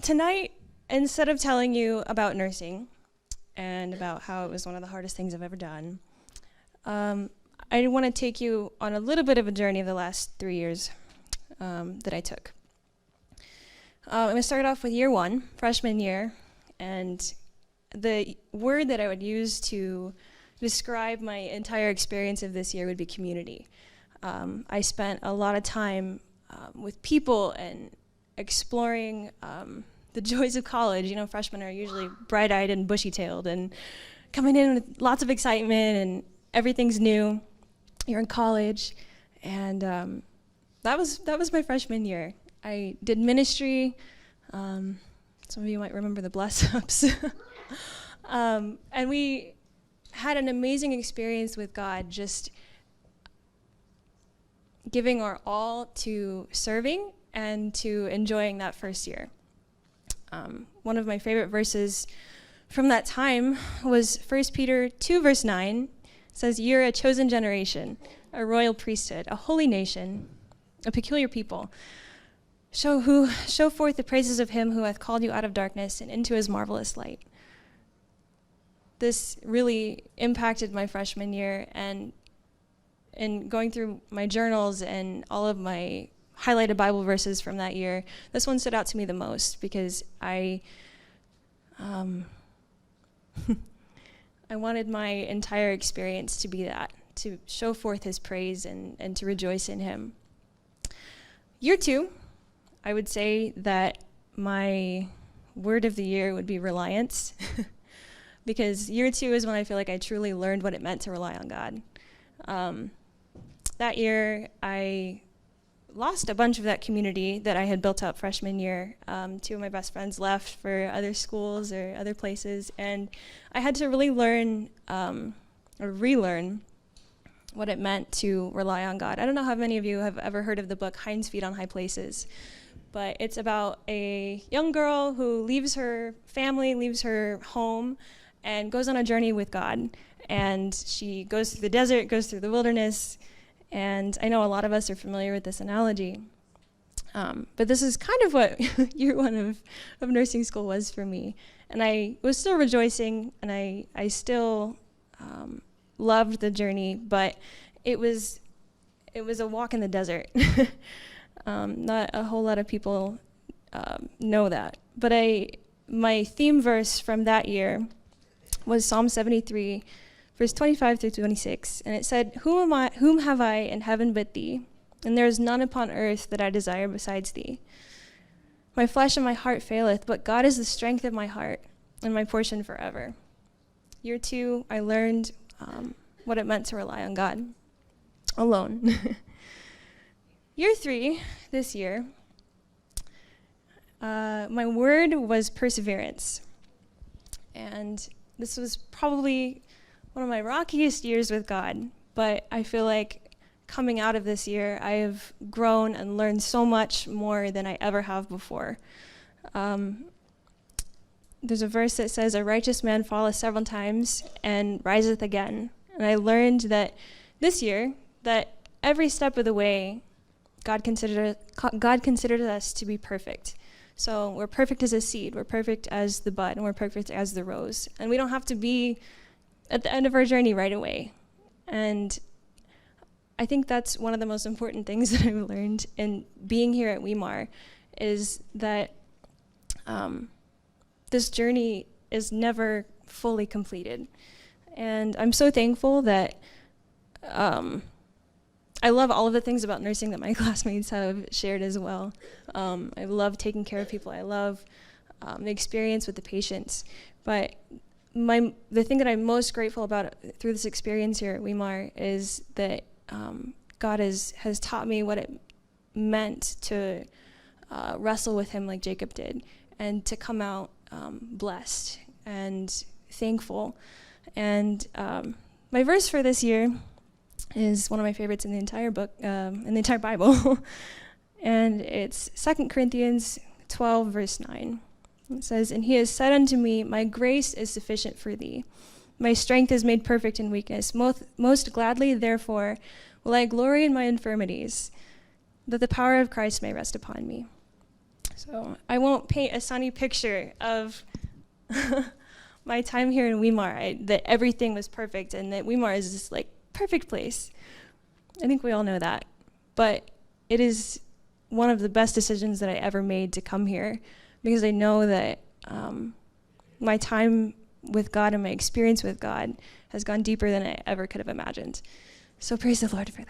Tonight, instead of telling you about nursing and about how it was one of the hardest things I've ever done, I want to take you on a little bit of a journey of the last 3 years that I took. I'm going to start off with year one, freshman year, and the word that I would use to describe my entire experience of this year would be community. I spent a lot of time with people and exploring the joys of college. You know, freshmen are usually bright-eyed and bushy-tailed and coming in with lots of excitement and everything's new. You're in college, and that was my freshman year. I did ministry. Some of you might remember the Bless Ups. And we had an amazing experience with God, just giving our all to serving and to enjoying that first year. One of my favorite verses from that time was 1 Peter 2, verse 9. It says, "You're a chosen generation, a royal priesthood, a holy nation, a peculiar people. Show forth the praises of him who hath called you out of darkness and into his marvelous light." This really impacted my freshman year, and in going through my journals and all of my highlighted Bible verses from that year, this one stood out to me the most because I wanted my entire experience to be that, to show forth his praise and to rejoice in him. Year two, I would say that my word of the year would be reliance, because year two is when I feel like I truly learned what it meant to rely on God. That year, I lost a bunch of that community that I had built up freshman year. Two of my best friends left for other schools or other places, and I had to really learn or relearn what it meant to rely on God. I don't know how many of you have ever heard of the book Hind's Feet on High Places, but it's about a young girl who leaves her family, leaves her home, and goes on a journey with God. And she goes through the desert, goes through the wilderness, and I know a lot of us are familiar with this analogy. But this is kind of what year one of nursing school was for me. And I was still rejoicing, and I still loved the journey, but it was a walk in the desert. Not a whole lot of people know that. But my theme verse from that year was Psalm 73, verse 25 through 26, and it said, Whom have I in heaven but thee? And there is none upon earth that I desire besides thee. My flesh and my heart faileth, but God is the strength of my heart and my portion forever. Year two, I learned what it meant to rely on God alone. Year three, this year, my word was perseverance. And this was probably one of my rockiest years with God, but I feel like coming out of this year, I have grown and learned so much more than I ever have before. There's a verse that says, "A righteous man falleth several times and riseth again." And I learned that this year, that every step of the way, God considered us to be perfect. So we're perfect as a seed, we're perfect as the bud, and we're perfect as the rose. And we don't have to be at the end of our journey right away. And I think that's one of the most important things that I've learned in being here at Weimar, is that this journey is never fully completed. And I'm so thankful that I love all of the things about nursing that my classmates have shared as well. I love taking care of people. I love the experience with the patients. But the thing that I'm most grateful about through this experience here at Weimar is that God has taught me what it meant to wrestle with him like Jacob did, and to come out blessed and thankful. And my verse for this year is one of my favorites in the entire book, in the entire Bible. And it's 2 Corinthians 12, verse 9. It says, "And he has said unto me, My grace is sufficient for thee. My strength is made perfect in weakness. Most gladly, therefore, will I glory in my infirmities, that the power of Christ may rest upon me." So I won't paint a sunny picture of my time here in Weimar, that everything was perfect and that Weimar is this like perfect place. I think we all know that. But it is one of the best decisions that I ever made to come here, because I know that my time with God and my experience with God has gone deeper than I ever could have imagined. So praise the Lord for that.